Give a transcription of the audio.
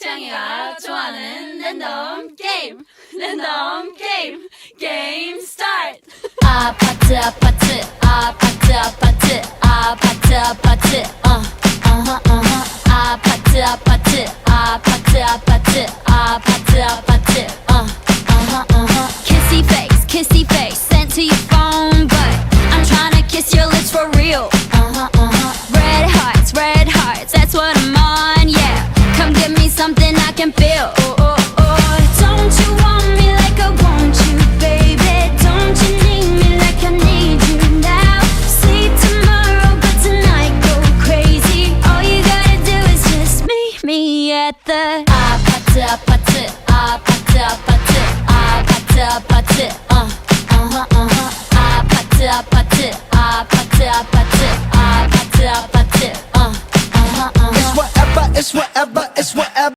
창이가 좋아하는 랜덤 게임 게임 스타트. 아파트 아파트 아파트 아파트 아파트 아파트 아파트 아파트 아파트 아파트 아파트 아파트 kissy face sent to your phone, but I'm tryna kiss your lips for real. Red hearts, that's what I'm on, yeah. Come give me something I can feel. Don't you want me like I want you, baby? Don't you need me like I need you now? Sleep tomorrow, but tonight go crazy. All you gotta do is just meet me at the 아파트 아파트 아파트 아파트 아파트 아파트 아파트 아파트 아파트 아파트 아파트 아파트 It's whatever, it's whatever, it's whatever.